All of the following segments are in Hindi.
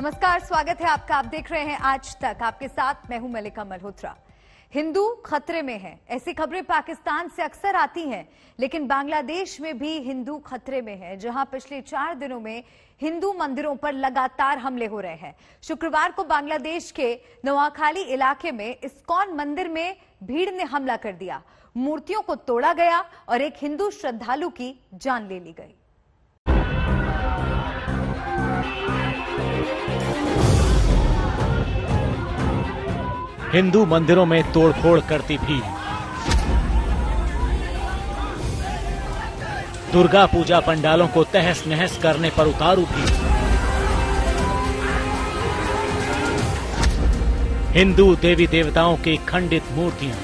नमस्कार, स्वागत है आपका। आप देख रहे हैं आज तक। आपके साथ मैं हूं मलिका मल्होत्रा। हिंदू खतरे में है, ऐसी खबरें पाकिस्तान से अक्सर आती हैं, लेकिन बांग्लादेश में भी हिंदू खतरे में है, जहां पिछले 4 दिनों में हिंदू मंदिरों पर लगातार हमले हो रहे हैं। शुक्रवार को बांग्लादेश के नोआखाली इलाके में इस्कॉन मंदिर में भीड़ ने हमला कर दिया, मूर्तियों को तोड़ा गया और एक हिंदू श्रद्धालु की जान ले ली गई। हिंदू मंदिरों में तोड़फोड़ करती भीड़, दुर्गा पूजा पंडालों को तहस नहस करने पर उतारू भीड़, हिंदू देवी देवताओं की खंडित मूर्तियां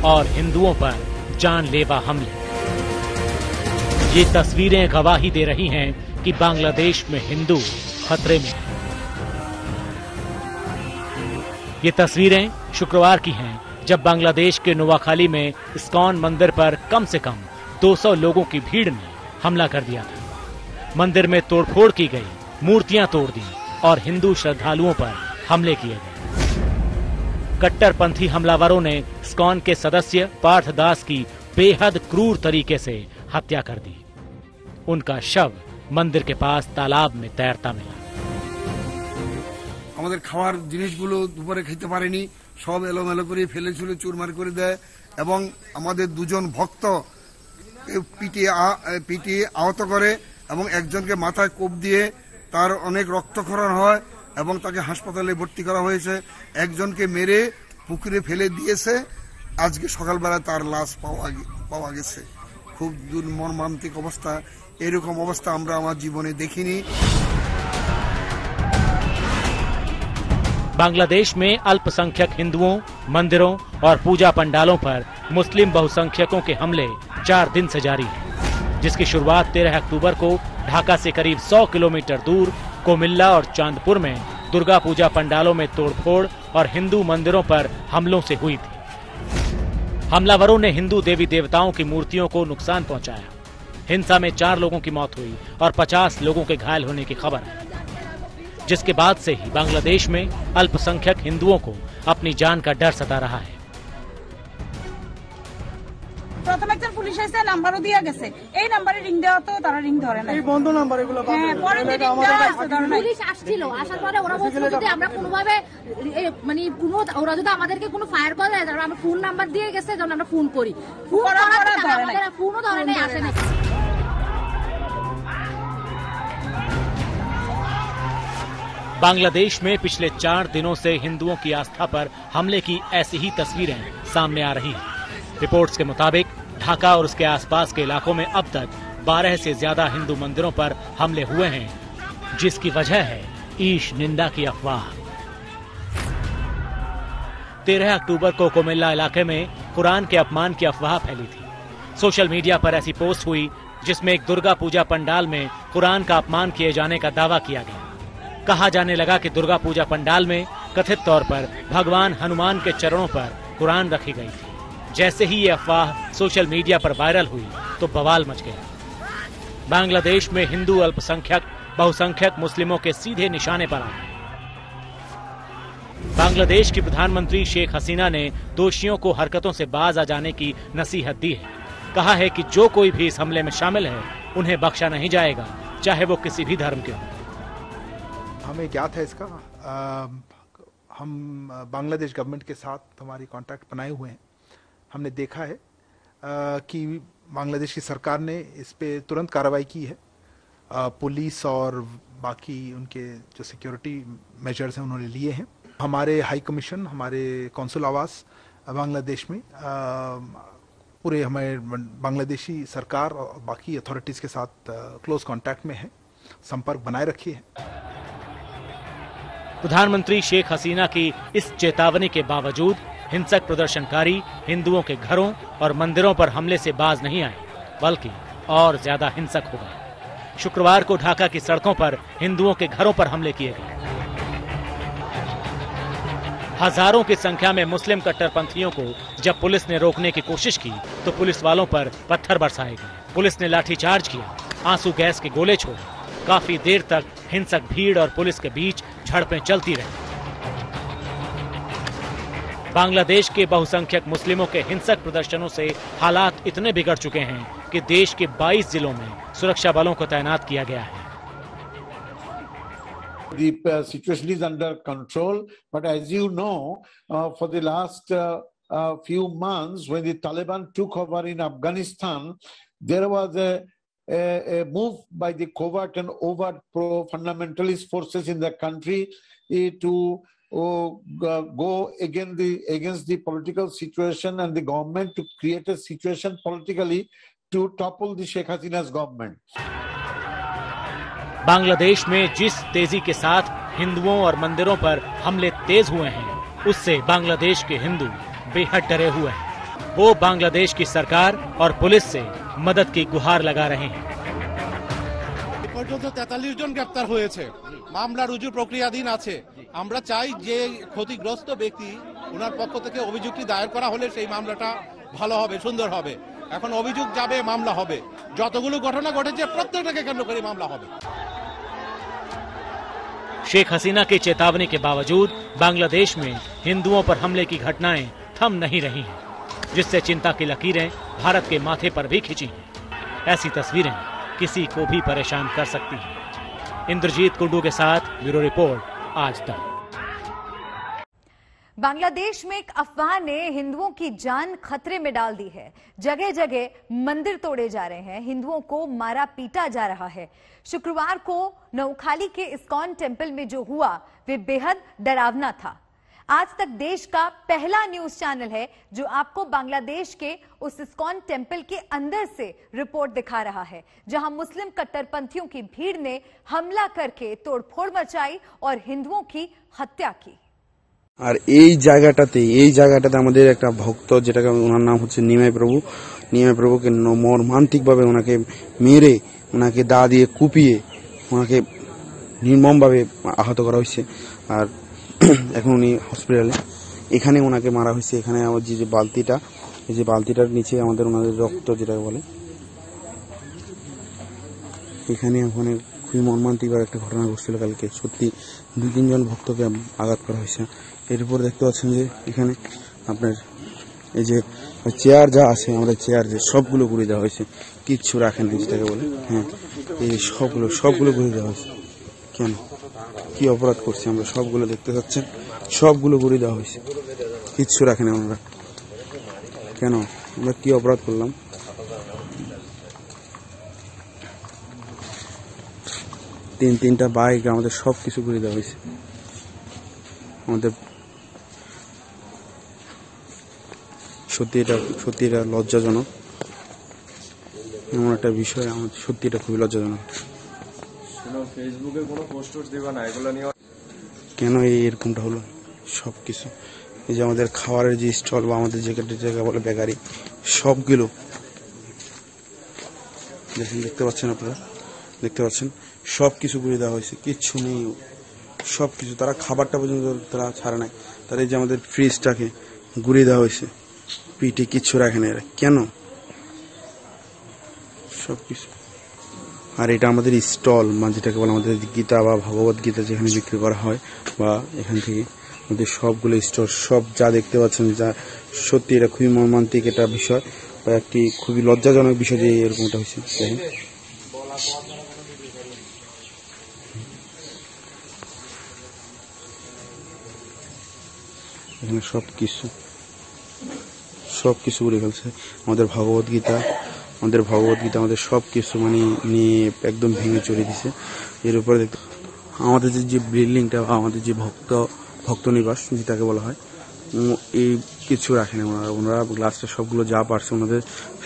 और हिंदुओं पर जानलेवा हमले। ये तस्वीरें गवाही दे रही हैं कि बांग्लादेश में हिंदू खतरे में हैं। ये तस्वीरें शुक्रवार की हैं, जब बांग्लादेश के नोआखाली में इस्कॉन मंदिर पर कम से कम 200 लोगों की भीड़ ने हमला कर दिया था। मंदिर में तोड़फोड़ की गई, मूर्तियां तोड़ दी और हिंदू श्रद्धालुओं पर हमले किए गए। कट्टरपंथी हमलावरों ने इस्कॉन के सदस्य पार्थ दास की बेहद क्रूर तरीके से हत्या कर दी। उनका शव मंदिर के पास तालाब में तैरता मिला। আমাদের খাওয়ার জিনিসগুলো দুপুরে খেতে পারেনি, সব এলোমেলো করে ফেলে ছুলে চুরমার করে দেয় এবং আমাদের দুজন ভক্ত পিটিয়ে আহত করে এবং একজনকে মাথায় কোপ দিয়ে তার অনেক রক্তক্ষরণ হয় এবং তাকে হাসপাতালে ভর্তি করা হয়েছে। একজনকে মেরে পুকুরে ফেলে দিয়েছে, আজকে সকালবেলা তার লাশ পাওয়া গেছে। খুব মর্মান্তিক অবস্থা। এরকম অবস্থা আমরা আমার জীবনে দেখিনি। बांग्लादेश में अल्पसंख्यक हिंदुओं, मंदिरों और पूजा पंडालों पर मुस्लिम बहुसंख्यकों के हमले 4 दिन से जारी हैं, जिसकी शुरुआत 13 अक्टूबर को ढाका से करीब 100 किलोमीटर दूर कोमिल्ला और चांदपुर में दुर्गा पूजा पंडालों में तोड़फोड़ और हिंदू मंदिरों पर हमलों से हुई थी। हमलावरों ने हिंदू देवी देवताओं की मूर्तियों को नुकसान पहुंचाया। हिंसा में 4 लोगों की मौत हुई और 50 लोगों के घायल होने की खबर है, जिसके बाद से ही बांग्लादेश में अल्पसंख्यक हिंदुओं को अपनी जान का डर सता रहा है। প্রথম একজন পুলিশ এসে নাম্বারও দিয়া গেছে, এই নাম্বারে রিং দেওয়া তো তারা রিং ধরে না, এই বন্ধ নাম্বার এগুলো বন্ধ। হ্যাঁ, পরে রিং দেওয়া আছে, পুলিশ আসছিল, আসার পরে ওরা বলছিল যদি আমরা কোনোভাবে মানে ওরা যদি আমাদেরকে কোনো ফায়ার করে দেয়, তাহলে আমরা ফোন নাম্বার দিয়ে গেছে যেন আমরা ফোন করি, ফোনও ধরে নাই, আসে না। बांग्लादेश में पिछले 4 दिनों से हिंदुओं की आस्था पर हमले की ऐसी ही तस्वीरें सामने आ रही हैं। रिपोर्ट्स के मुताबिक ढाका और उसके आसपास के इलाकों में अब तक 12 से ज्यादा हिंदू मंदिरों पर हमले हुए हैं, जिसकी वजह है ईश निंदा की अफवाह। 13 अक्टूबर को कोमिल्ला इलाके में कुरान के अपमान की अफवाह फैली थी। सोशल मीडिया पर ऐसी पोस्ट हुई जिसमें एक दुर्गा पूजा पंडाल में कुरान का अपमान किए जाने का दावा किया गया। कहा जाने लगा कि दुर्गा पूजा पंडाल में कथित तौर पर भगवान हनुमान के चरणों पर कुरान रखी गई थी। जैसे ही ये अफवाह सोशल मीडिया पर वायरल हुई तो बवाल मच गया। बांग्लादेश में हिंदू अल्पसंख्यक बहुसंख्यक मुस्लिमों के सीधे निशाने पर आ गए। बांग्लादेश की प्रधानमंत्री शेख हसीना ने दोषियों को हरकतों से बाज आ जाने की नसीहत दी है। कहा है कि जो कोई भी इस हमले में शामिल है उन्हें बख्शा नहीं जाएगा, चाहे वो किसी भी धर्म के हों। हमें ज्ञात है इसका। हम बांग्लादेश गवर्नमेंट के साथ हमारी कांटेक्ट बनाए हुए हैं। हमने देखा है कि बांग्लादेश की सरकार ने इस पे तुरंत कार्रवाई की है। पुलिस और बाकी उनके जो सिक्योरिटी मेजर्स हैं उन्होंने लिए हैं। हमारे हाई कमीशन, हमारे कौंसुल आवास बांग्लादेश में पूरे हमारे बांग्लादेशी सरकार और बाकी अथॉरिटीज़ के साथ क्लोज कांटेक्ट में है, संपर्क बनाए रखिए है। प्रधानमंत्री शेख हसीना की इस चेतावनी के बावजूद हिंसक प्रदर्शनकारी हिंदुओं के घरों और मंदिरों पर हमले से बाज नहीं आए, बल्कि और ज्यादा हिंसक हो गए। शुक्रवार को ढाका की सड़कों पर हिंदुओं के घरों पर हमले किए गए। हजारों की संख्या में मुस्लिम कट्टरपंथियों को जब पुलिस ने रोकने की कोशिश की तो पुलिस वालों पर पत्थर बरसाए गए। पुलिस ने लाठीचार्ज किया आंसू गैस के गोले छोड़े। काफी देर तक हिंसक भीड़ और पुलिस के बीच झड़पें चलती रही। बांग्लादेश के बहुसंख्यक मुस्लिमों के हिंसक प्रदर्शनों से हालात इतने बिगड़ चुके हैं कि देश के 22 जिलों में सुरक्षा बलों को तैनात किया गया है। The situation is under control, but as you know, for the last few months, when the Taliban took over in Afghanistan, there was a move by the covert and overt pro-fundamentalist forces in the country to go against the political situation and the government, to create a situation politically to topple the Sheikh Hasina's government. Bangladesh में जिस तेजी के साथ हिंदुओं और मंदिरों पर हमले तेज हुए हैं, उससे बांग्लादेश के हिंदू बेहद डरे हुए हैं। वो बांग्लादेश की सरकार और पुलिस से मदद की गुहार लगा रहे हैं। 43 জন গ্রেফতার হয়েছে, মামলা রুজু প্রক্রিয়াধীন আছে। আমরা চাই যে ক্ষতিগ্রস্ত ব্যক্তি ওনার পক্ষ থেকে অভিযোগটি দায়ের করা হলে সেই মামলাটা ভালো হবে, সুন্দর হবে। এখন অভিযোগ যাবে, মামলা হবে। যতগুলো ঘটনা ঘটেছে প্রত্যেকটাকে কেন্দ্র করে মামলা হবে। शेख हसीना की चेतावनी के बावजूद बांग्लादेश में हिंदुओं पर हमले की घटनाएं थम नहीं रही हैं, जिससे चिंता की लकीरें भारत के माथे पर भी खिंची हैं। ऐसी तस्वीरें किसी को भी परेशान कर सकती हैं। इंद्रजीत कुंडू के साथ ब्यूरो रिपोर्ट, आज तक। बांग्लादेश में एक अफवाह ने हिंदुओं की जान खतरे में डाल दी है। जगह जगह मंदिर तोड़े जा रहे हैं, हिंदुओं को मारा पीटा जा रहा है। शुक्रवार को नौखाली के इस्कॉन टेम्पल में जो हुआ वे बेहद डरावना था। आज तक देश का पहला न्यूज चैनल है जो आपको बांग्लादेश के उस इस्कॉन टेम्पल के अंदर से रिपोर्ट दिखा रहा है, जहां मुस्लिम कट्टरपंथियों की भीड़ ने हमला करके तोड़फोड़ मचाई और हिंदुओं की हत्या की। আর এই জায়গাটাতে আমাদের একটা ভক্ত, যেটাকে ওনার নাম হচ্ছে নিমাই প্রভুকে মর্মান্তিকভাবে ওনাকে মেরে, ওনাকে দা দিয়ে কুপিয়ে ওনাকে নির্মমভাবে আহত করা হয়েছে। আর এখন উনি হসপিটালে, এখানে ওনাকে মারা হয়েছে। এখানে আমার যে বালতিটা, এই যে বালতিটার নিচে ওনাদের রক্ত যেটাকে বলে, এখানে ওখানে খুবই মর্মান্তিকভাবে একটা ঘটনা ঘটছিল কালকে। সত্যি 2-3 জন ভক্তকে আঘাত করা হয়েছে। এরপর দেখতে পাচ্ছেন যে এখানে আপনার এই যে চেয়ার যা আছে, আমাদের চেয়ার যে সবগুলো ঘুরে দেওয়া হয়েছে, কিচ্ছু রাখেনি যেটাকে বলে। হ্যাঁ, এই সবগুলো ঘুরে দেওয়া হয়েছে। কেন, কি অপরাধ করছে আমরা? সবগুলো দেখতে পাচ্ছেন, সবগুলো ঘুরে দেওয়া হয়েছে, কিচ্ছু রাখেনি আমরা। কেন, আমরা কি অপরাধ করলাম? তিনটা বাইক, আমাদের সবকিছু ঘুরে দেওয়া হয়েছে। আমাদের সত্যি এটা লজ্জাজনক। এমন একটা বিষয়, আমাদের সত্যি এটা খুবই লজ্জাজনক। কেন এরকমটা হলো? সবকিছু, এই যে আমাদের খাবারের যে স্টল বা আমাদের যে জায়গা বলে বেকারি, সবগুলো দেখতে পাচ্ছেন, আপনারা দেখতে পাচ্ছেন, সবকিছু ঘুরে দেওয়া হয়েছে, কিচ্ছু নেই। সবকিছু, তারা খাবারটা পর্যন্ত তারা ছাড়ে নাই। তারা এই যে আমাদের ফ্রিজটাকে ঘুরিয়ে দেওয়া হয়েছে, পিঠে কিচ্ছু রাখে না এরা। কেন? সবকিছু। আর এটা আমাদের স্টল, মানে যেটাকে বলে আমাদের গীতা বা ভগবত গীতা যেখানে বিক্রি করা হয়, বা এখান থেকে আমাদের সবগুলো স্টল, সব যা দেখতে পাচ্ছেন, যা সত্যি এটা খুবই মর্মান্তিক একটা বিষয় বা একটি খুবই লজ্জাজনক বিষয় যে এরকমটা হয়েছে। এখানে সবকিছু উড়ে ফেলছে। আমাদের ভগবত গীতা, আমাদের সবকিছু মানে নিয়ে একদম ভেঙে চড়ে দিছে। এর উপরে দেখতে আমাদের যে বিল্ডিংটা, আমাদের যে ভক্ত নিবাস যেটাকে বলা হয়, এই কিছু রাখেনি ওনারা গ্লাসটা সবগুলো যা পারছে ওনাদের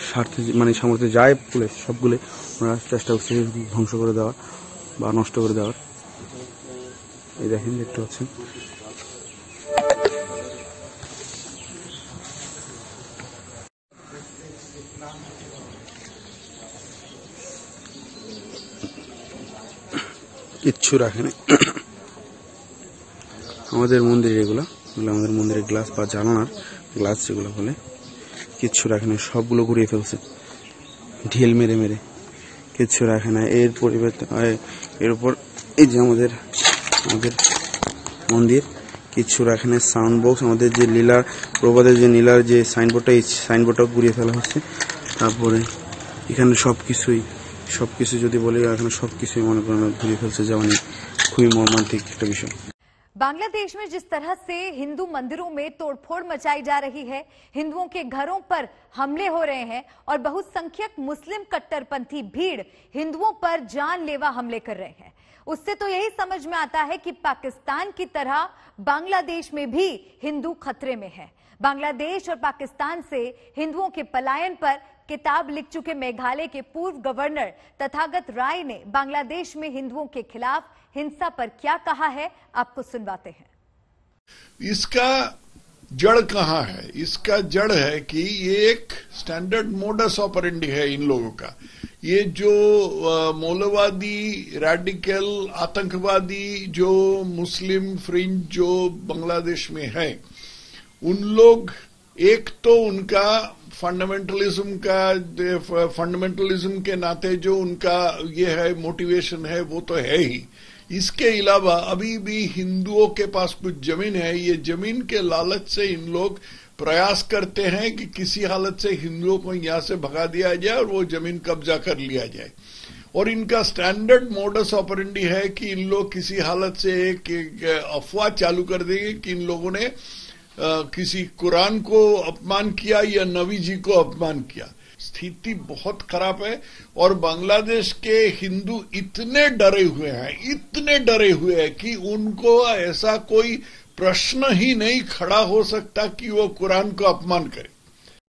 স্বার্থে, মানে সামর্থ্যে যায় বলে সবগুলো ওনারা চেষ্টা করছে ধ্বংস করে দেওয়ার বা নষ্ট করে দেওয়ার। এই দেখেন, দেখতে পাচ্ছেন। কিচ্ছু রাখেনি আমাদের মন্দিরে। এগুলো আমাদের মন্দিরের গ্লাস বা জানালার গ্লাস যেগুলো বলে, কিচ্ছু রাখেনি, সবগুলো ঘুরিয়ে ফেলছে ঢিল মেরে। কিচ্ছু রাখে না। এর পরিবর্তে এর উপর এই যে আমাদের মন্দির কিচ্ছু রাখে না। সাউন্ড বক্স, আমাদের যে লীলা প্রবাদের যে নীলার যে সাইনবোর্ডটা, এই সাইনবোর্ডটাও ঘুরিয়ে ফেলা হচ্ছে। তারপরে এখানে সবকিছু যদি বলি, এখানে সবকিছুই মনে করেন ঘুরিয়ে ফেলছে, যা মানে খুবই মর্মান্তিক একটা বিষয়। बांग्लादेश में जिस तरह से हिंदू मंदिरों में तोड़फोड़ मचाई जा रही है, हिंदुओं के घरों पर हमले हो रहे हैं और बहुसंख्यक मुस्लिम कट्टरपंथी भीड़ हिंदुओं पर जानलेवा हमले कर रहे हैं, उससे तो यही समझ में आता है कि पाकिस्तान की तरह बांग्लादेश में भी हिंदू खतरे में है। बांग्लादेश और पाकिस्तान से हिंदुओं के पलायन पर किताब लिख चुके मेघालय के पूर्व गवर्नर तथागत राय ने बांग्लादेश में हिंदुओं के खिलाफ हिंसा पर क्या कहा है, आपको सुनवाते हैं। इसका जड़ कहां है? इसका जड़ है कि ये एक स्टैंडर्ड मोडस ऑपरेंडी है इन लोगों का। ये जो मौलवादी, रैडिकल, आतंकवादी जो मुस्लिम फ्रिंज जो बांग्लादेश में है, उन लोग एक तो उनका फंडामेंटलिज्म के नाते जो उनका ये है मोटिवेशन है वो तो है ही। इसके अलावा अभी भी हिंदुओं के पास कुछ जमीन है, ये जमीन के लालच से इन लोग प्रयास करते हैं कि किसी हालत से हिंदुओं को यहां से भगा दिया जाए और वो जमीन कब्जा कर लिया जाए। और इनका स्टैंडर्ड मोडस ऑपरेंडी है कि इन लोग किसी हालत से एक अफवाह चालू कर देंगे कि इन लोगों ने किसी कुरान को अपमान किया या नबी जी को अपमान किया। स्थिति बहुत खराब है और बांग्लादेश के हिंदू इतने डरे हुए हैं कि उनको ऐसा कोई प्रश्न ही नहीं खड़ा हो सकता कि वो कुरान को अपमान करे।